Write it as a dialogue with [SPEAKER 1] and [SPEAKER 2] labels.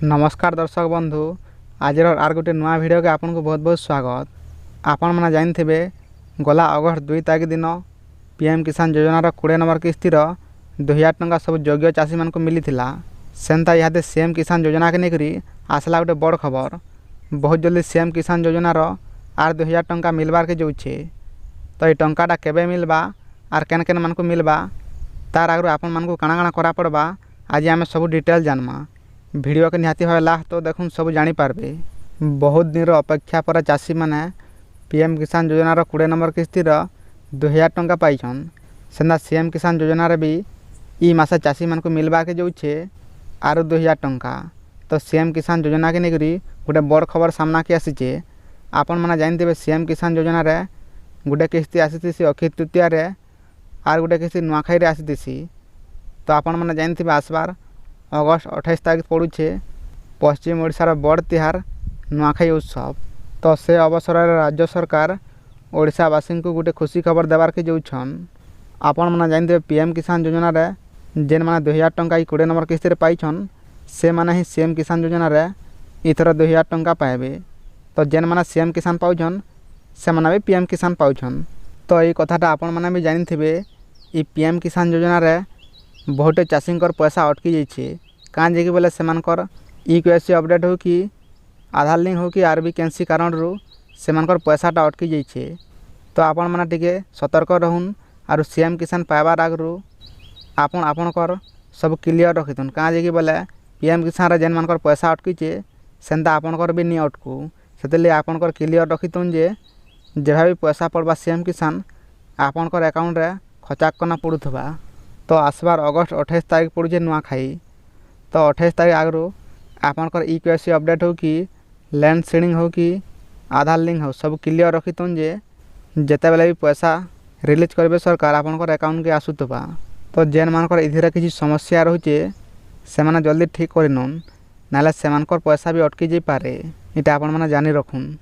[SPEAKER 1] नमस्कार दर्शक बंधु आज आर गोटे नुआ वीडियो के आपन को बहुत बहुत स्वागत। आपण मैंने जानते गला अगस्ट 2 तारीख दिन पीएम किसान योजनार 20 नंबर किस्तिर 2000 टंका सब योग्य चाषी मान मिली सेंता इहादे सीएम किसान योजना के नहीं आसला गोटे बड़ खबर। बहुत जल्दी सीएम किसान योजनार आर 2000 टंका मिलबार के जाऊे। तो ये टंकाटा केबे मिलबा आर केन केन मान मिलबा तार आगु आपन मान को काଣା काଣା करा पड़बा आज आम सब डिटेल जानमा। वीडियो के निहाती भाव लास्ट तो देखुन सब जानी पारबे। बहुत दिन अपेक्षा पर चाषी माने पीएम किसान योजनार 20 नंबर किस्तिर 2000 टंका पाइछन। सेना सीएम किसान योजनार भी ई मासे चाषी मान को मिलबा के जाऊे आर 2000 टंका। तो सीएम किसान योजना के नहीं गोटे बड़ खबर सामना के आसीचे। आपण मैंने जानते सीएम किसान योजनार गोटे किस्ती आसी अक्षय तृतीय आर गोटे किस्ती नुआखाई आसी। तो आपण मैंने जानते आसबार अगस्ट 28 तारीख पड़ुछे पश्चिम ओडिशार बड़ तिहार नुआखाई उत्सव। तो से अवसर राज्य सरकार ओडिशावासी को गोटे खुशी खबर देवार के जाऊन। आपण मैंने जानते पीएम किसान योजनार जेन मैंने 2000 टंका 20 नंबर किस्तिर पाइछन से मैंने ही सीएम किसान योजनार इथर 2000 टंका पाइबे। तो जेन मैंने सीएम किसान पाउछन से मैंने भी पीएम किसान पाउछन। तो ये कथाटा आपण मैंने भी जानिथिबे ई पीएम किसान योजनार बहुत चाषी पैसा अटकी जाइए कहाँ जे बोले सेमानकर ईकेवाईसी अपडेट हो कि आधार लिंक हो कि आर कैंसी कारण रू सेमानकर पैसाटा अटकी जाइए। तो आपण मैंने टिके सतर्क रहून और सीएम किसान पाइबार आगु आपण आपणकर सब क्लियर रखिथुन कहाँ जे बोले पीएम किसान जेन मानकर पैसा अटकीचे सेंता आपणकर भी नहीं अटकू से आपणकर क्लियर रखिथुन जे जहाँ भी पैसा पड़वा सीएम किसान आपणकर अकाउंट रे खचाक करना पड़ुथबा। तो आसबार अगस्ट 28 तारीख पड़े नुआखाई। तो 28 तारीख आगु आपणकर ईकेवाईसी अपडेट हो कि लैंड सीडिंग हो कि आधार लिंक हो सब क्लियर रखिथुन जे जेते बेले भी पैसा रिलीज करेंगे सरकार आपणकर अकाउंट के आसुथबा। तो जेन मानकर इधर किसी समस्या रोचे से माने जल्दी ठीक कर नून ना सेमानकर पैसा भी अटकी जाई पारे। इटा आपण माने जानी रखुन।